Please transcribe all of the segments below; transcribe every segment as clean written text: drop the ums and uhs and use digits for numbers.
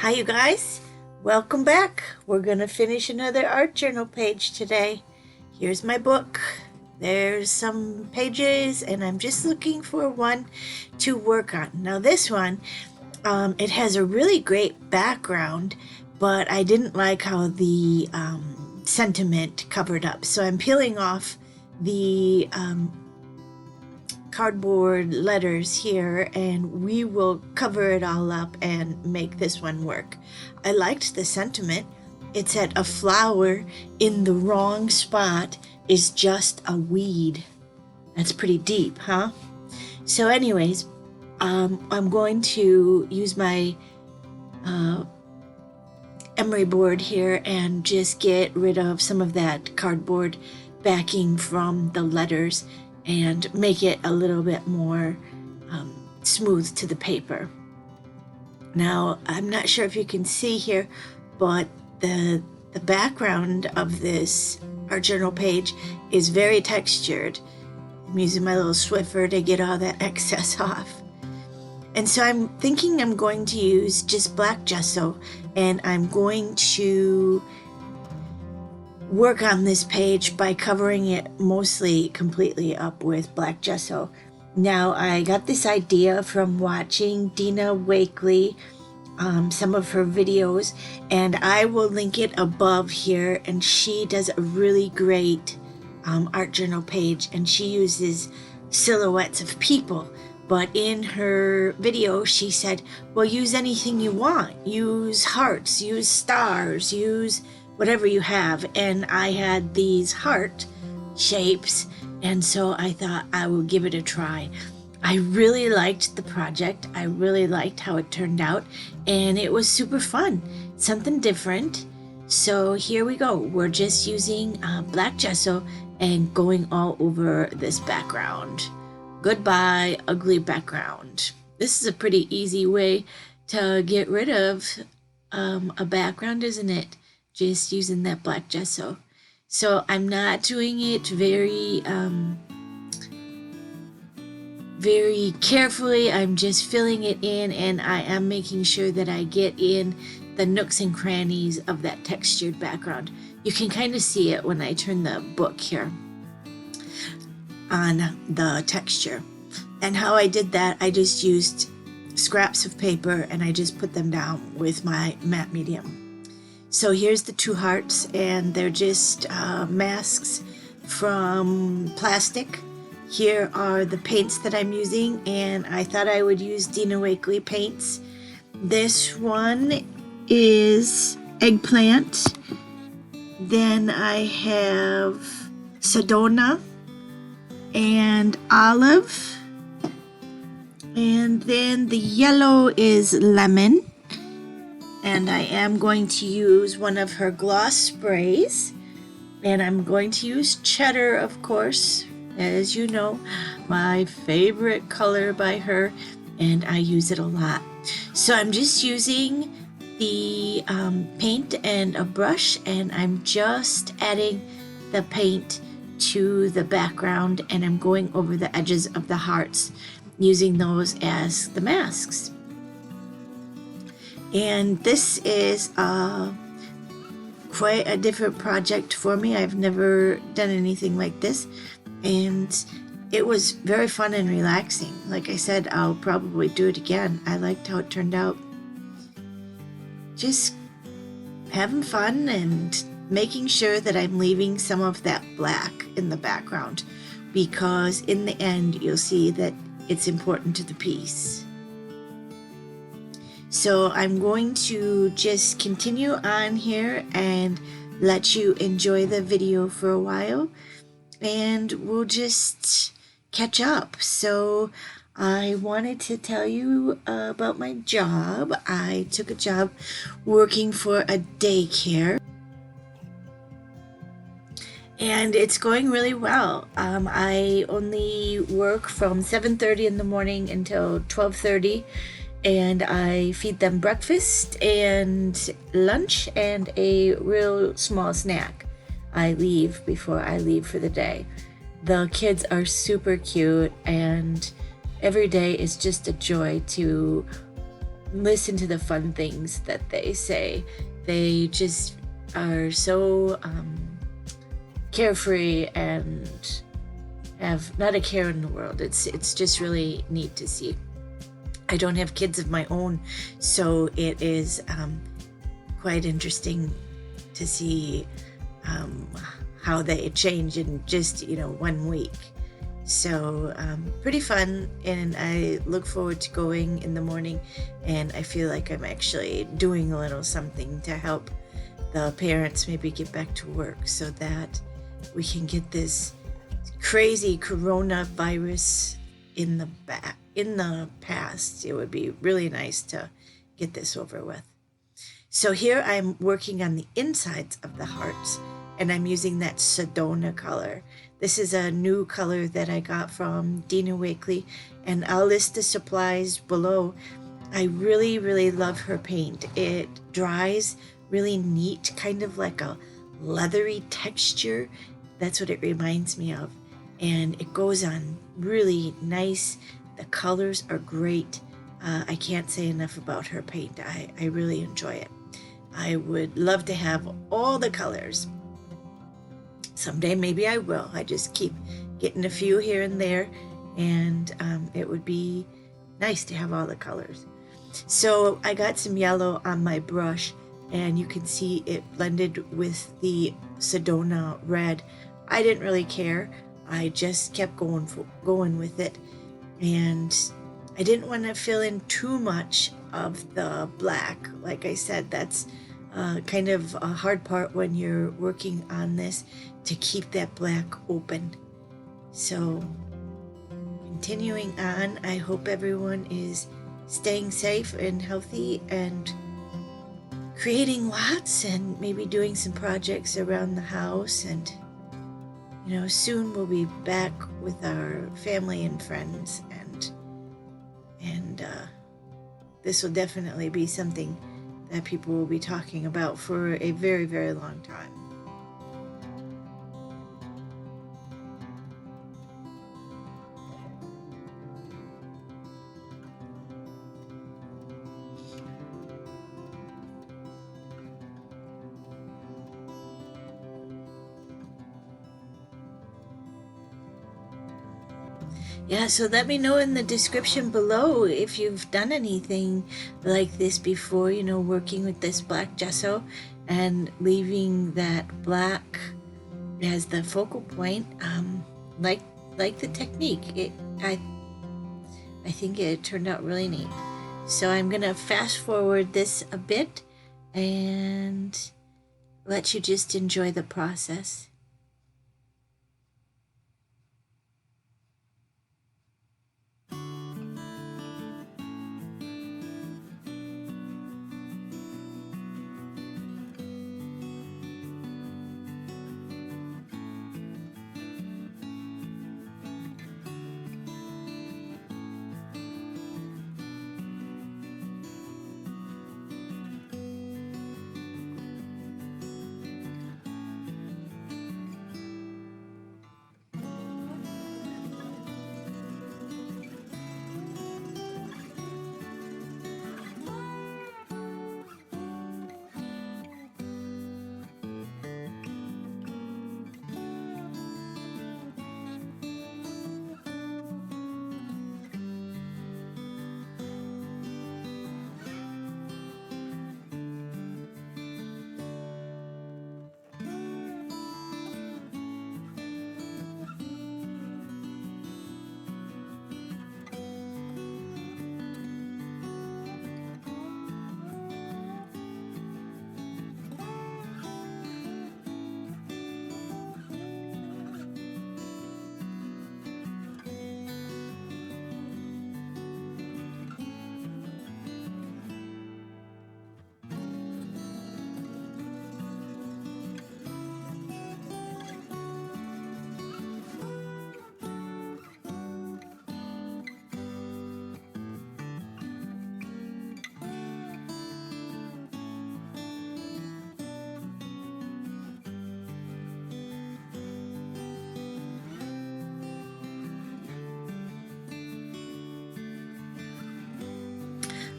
Hi, you guys. Welcome back. We're going to finish another art journal page today. Here's my book. There's some pages, and I'm just looking for one to work on. Now, this one, it has a really great background, but I didn't like how the sentiment covered up. So I'm peeling off the cardboard letters here, and we will cover it all up and make this one work. I liked the sentiment. It said, "A flower in the wrong spot is just a weed." That's pretty deep, huh? So anyways, I'm going to use my emery board here and just get rid of some of that cardboard backing from the letters and make it a little bit more smooth to the paper. Now, I'm not sure if you can see here, but the background of this art journal page is very textured. I'm using my little Swiffer to get all that excess off. And so I'm thinking I'm going to use just black gesso, and I'm going to work on this page by covering it mostly completely up with black gesso. Now, I got this idea from watching Dina Wakley, some of her videos, and I will link it above here. And she does a really great art journal page, and she uses silhouettes of people. But in her video, she said, well, use anything you want. Use hearts, use stars, use whatever you have. And I had these heart shapes, and so I thought I will give it a try. I really liked the project. I really liked how it turned out, and it was super fun, something different. So here we go. We're just using black gesso and going all over this background. Goodbye, ugly background. This is a pretty easy way to get rid of a background, isn't it? Just using that black gesso. So I'm not doing it very carefully. I'm just filling it in, and I am making sure that I get in the nooks and crannies of that textured background. You can kind of see it when I turn the book here on the texture. And how I did that, I just used scraps of paper and I just put them down with my matte medium. So here's the two hearts, and they're just masks from plastic. Here are the paints that I'm using, and I thought I would use Dina Wakley paints. This one is eggplant. Then I have Sedona and olive. And then the yellow is lemon. And I am going to use one of her gloss sprays. And I'm going to use cheddar, of course, as you know, my favorite color by her, and I use it a lot. So I'm just using the paint and a brush, and I'm just adding the paint to the background, and I'm going over the edges of the hearts, using those as the masks. And this is quite a different project for me. I've never done anything like this, and it was very fun and relaxing. Like I said, I'll probably do it again. I liked how it turned out. Just having fun and making sure that I'm leaving some of that black in the background, because in the end you'll see that it's important to the piece. So I'm going to just continue on here and let you enjoy the video for a while, and we'll just catch up. So I wanted to tell you about my job. I took a job working for a daycare, and it's going really well. I only work from 7:30 in the morning until 12:30, and I feed them breakfast and lunch and a real small snack. I leave before I leave for the day. The kids are super cute, and every day is just a joy to listen to the fun things that they say. They just are so carefree and have not a care in the world. It's just really neat to see. I don't have kids of my own, so it is quite interesting to see how they change in just 1 week. So pretty fun, and I look forward to going in the morning, and I feel like I'm actually doing a little something to help the parents maybe get back to work so that we can get this crazy coronavirus in the past. It would be really nice to get this over with. So here I'm working on the insides of the hearts, and I'm using that Sedona color. This is a new color that I got from Dina Wakley, and I'll list the supplies below. I really, really love her paint. It dries really neat, kind of like a leathery texture. That's what it reminds me of. And it goes on really nice. The colors are great. I can't say enough about her paint. I really enjoy it. I would love to have all the colors. Someday maybe I will. I just keep getting a few here and there, and it would be nice to have all the colors. So I got some yellow on my brush, and you can see it blended with the Sedona red. I didn't really care. I just kept going with it, and I didn't want to fill in too much of the black. Like I said, that's kind of a hard part when you're working on this, to keep that black open. So continuing on, I hope everyone is staying safe and healthy and creating lots and maybe doing some projects around the house. And soon we'll be back with our family and friends, and this will definitely be something that people will be talking about for a very, very long time. Yeah, so let me know in the description below if you've done anything like this before, working with this black gesso and leaving that black as the focal point. Like the technique. I think it turned out really neat. So I'm gonna fast forward this a bit and let you just enjoy the process.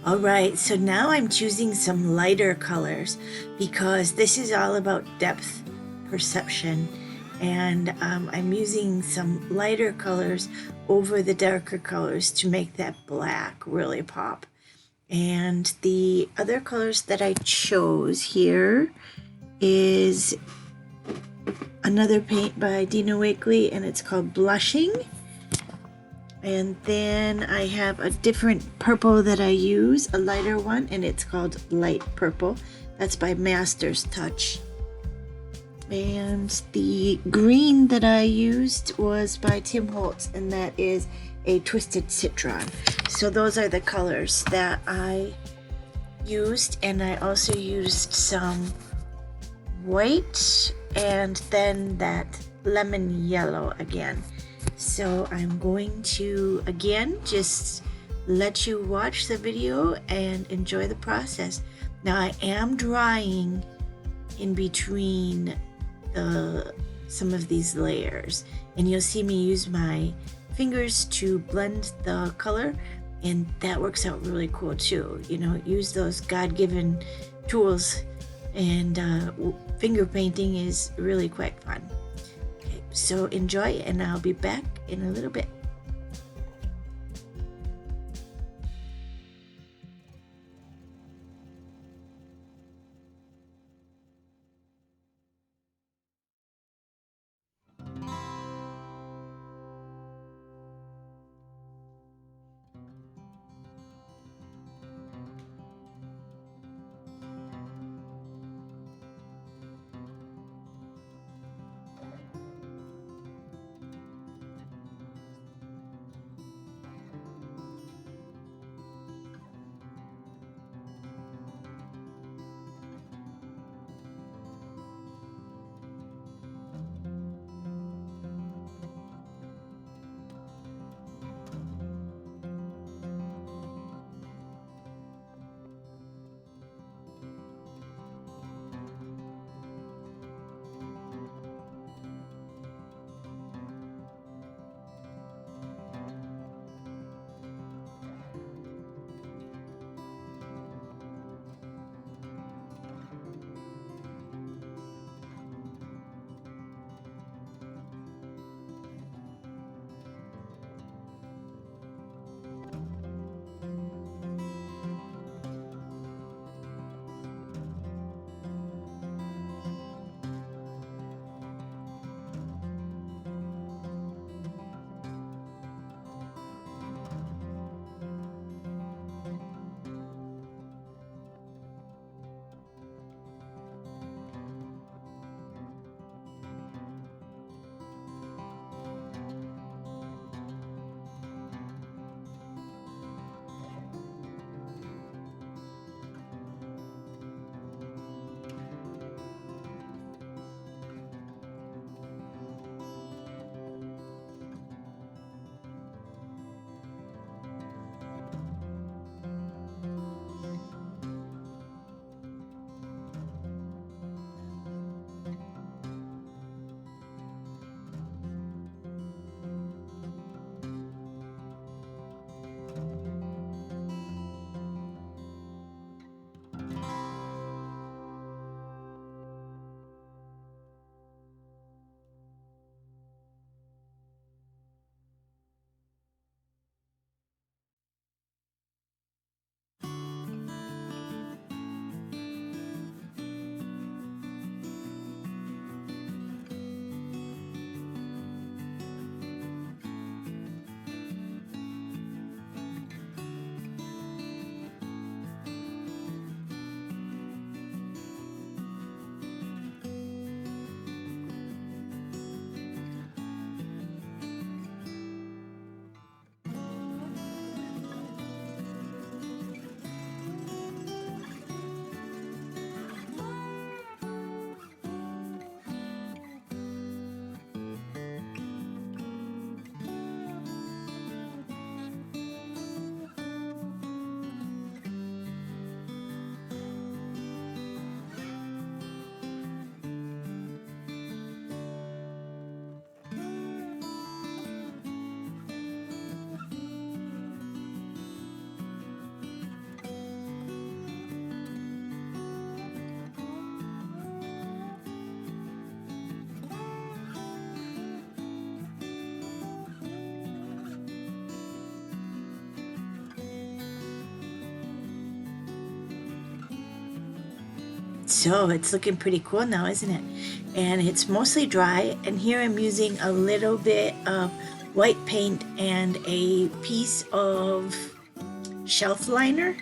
All right, so now I'm choosing some lighter colors because this is all about depth perception. And I'm using some lighter colors over the darker colors to make that black really pop. And the other colors that I chose here is another paint by Dina Wakley, and it's called Blushing. And then I have a different purple that I use, a lighter one, and it's called Light Purple. That's by Master's Touch. And the green that I used was by Tim Holtz, and that is a Twisted Citron. So those are the colors that I used, and I also used some white and then that lemon yellow again. So I'm going to again just let you watch the video and enjoy the process. Now I am drying in between some of these layers, and you'll see me use my fingers to blend the color, and that works out really cool too. You know, use those God-given tools, and finger painting is really quite fun. Okay, so enjoy, and I'll be back in a little bit. So it's looking pretty cool now, isn't it? And it's mostly dry. And here I'm using a little bit of white paint and a piece of shelf liner,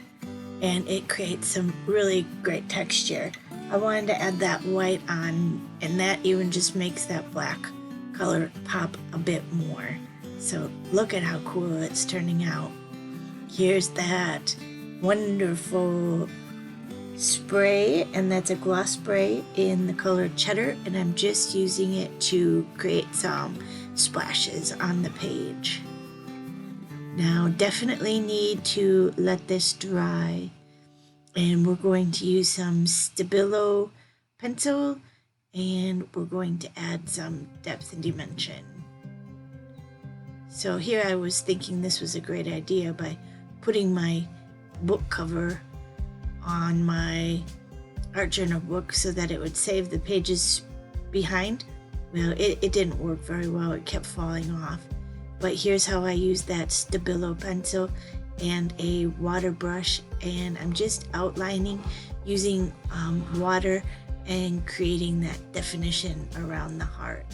and it creates some really great texture. I wanted to add that white on, and that even just makes that black color pop a bit more. So look at how cool it's turning out. Here's that wonderful spray, and that's a gloss spray in the color cheddar, and I'm just using it to create some splashes on the page. Now definitely need to let this dry, and we're going to use some Stabilo pencil, and we're going to add some depth and dimension. So here I was thinking this was a great idea by putting my book cover on my art journal book so that it would save the pages behind. Well, it didn't work very well. It kept falling off. But here's how I use that Stabilo pencil and a water brush, and I'm just outlining using water and creating that definition around the heart.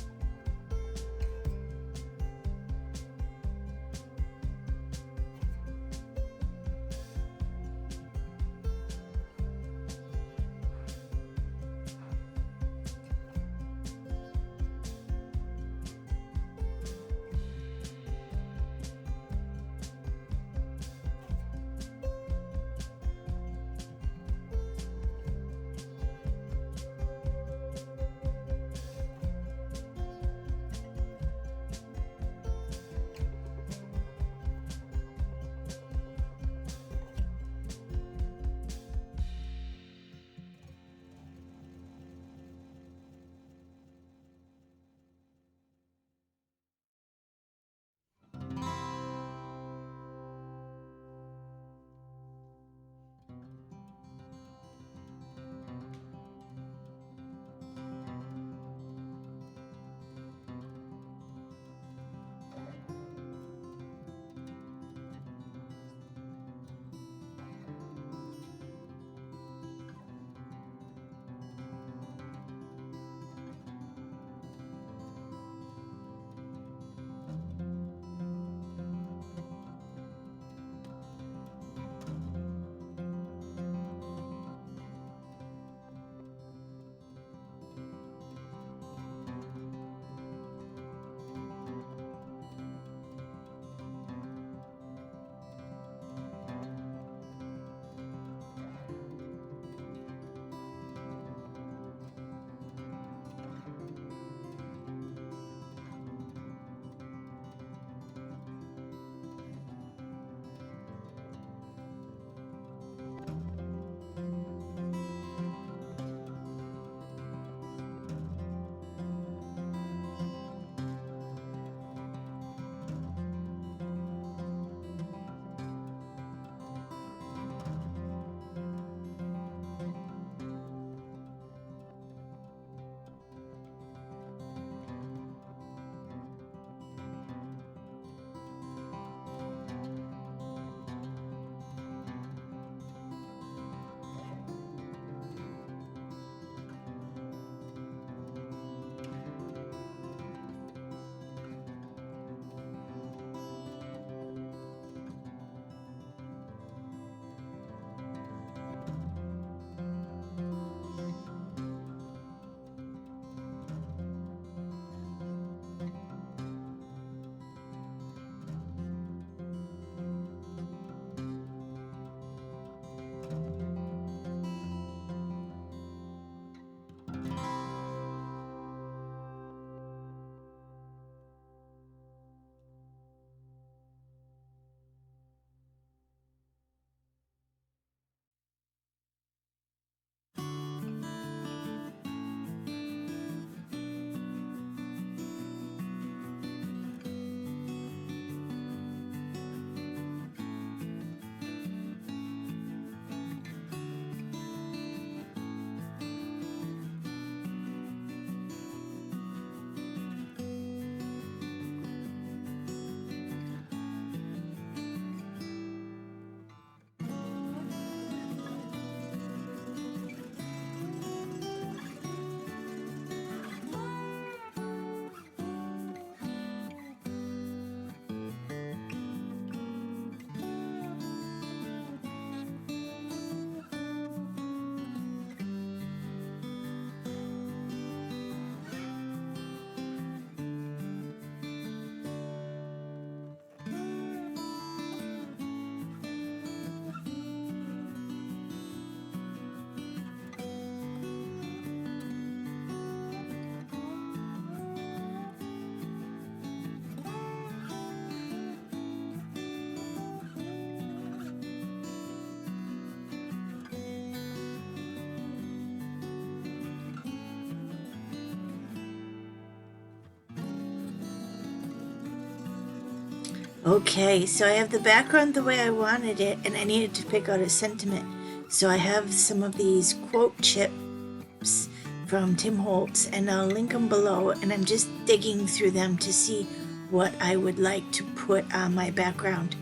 Okay, so I have the background the way I wanted it, and I needed to pick out a sentiment. So I have some of these quote chips from Tim Holtz, and I'll link them below, and I'm just digging through them to see what I would like to put on my background.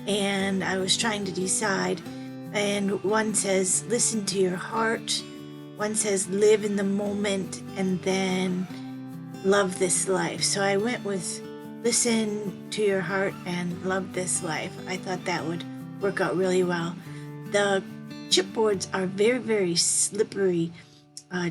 And I was trying to decide, and one says, listen to your heart, one says, live in the moment, and then love this life. So I went with listen to your heart and love this life. I thought that would work out really well. The chipboards are very, very slippery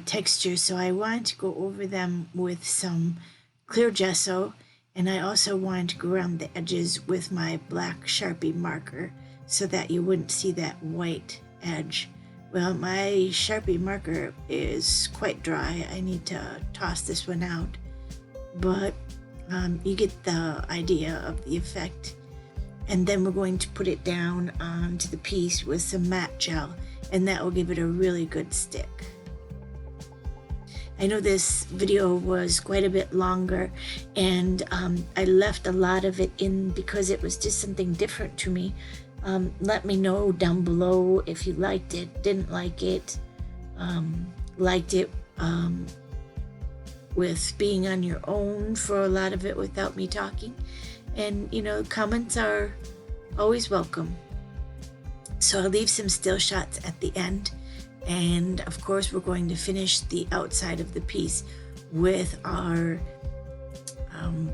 texture, so I wanted to go over them with some clear gesso, and I also wanted to go around the edges with my black Sharpie marker so that you wouldn't see that white edge. Well, my Sharpie marker is quite dry. I need to toss this one out, but you get the idea of the effect. And then we're going to put it down onto the piece with some matte gel, and that will give it a really good stick. I know this video was quite a bit longer, and I left a lot of it in because it was just something different to me. Let me know down below if you liked it, didn't like it, liked it with being on your own for a lot of it without me talking. And comments are always welcome. So I'll leave some still shots at the end, and of course we're going to finish the outside of the piece with our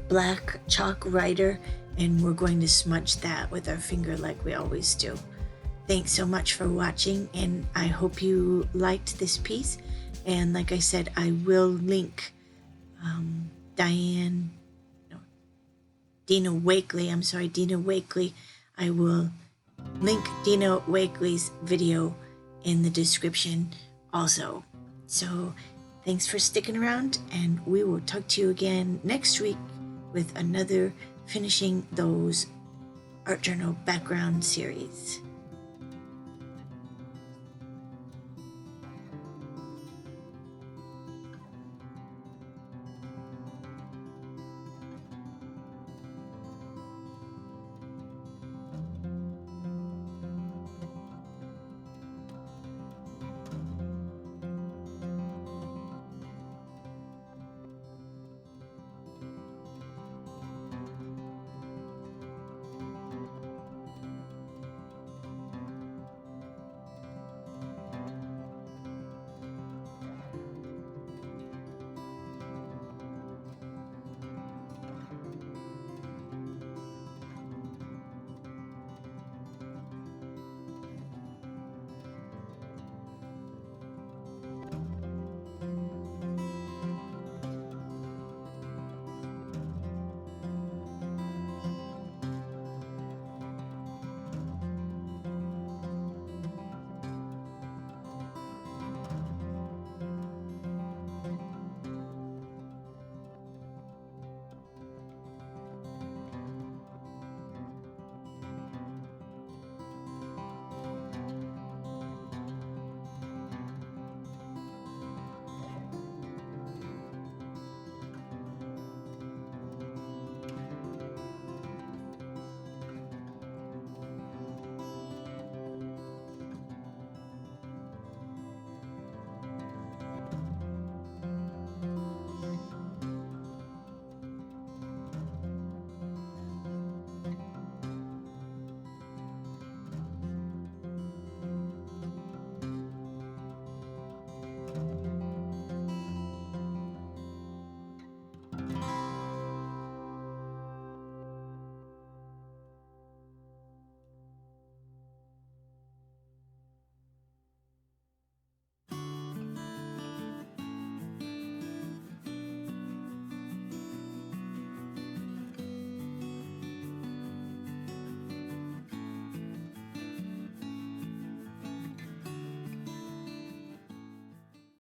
black chalk writer, and we're going to smudge that with our finger like we always do. Thanks so much for watching, and I hope you liked this piece. And like I said, I will link Dina Wakley. I will link Dina Wakley's video in the description also. So thanks for sticking around, and we will talk to you again next week with another Finishing Those Art Journal background series.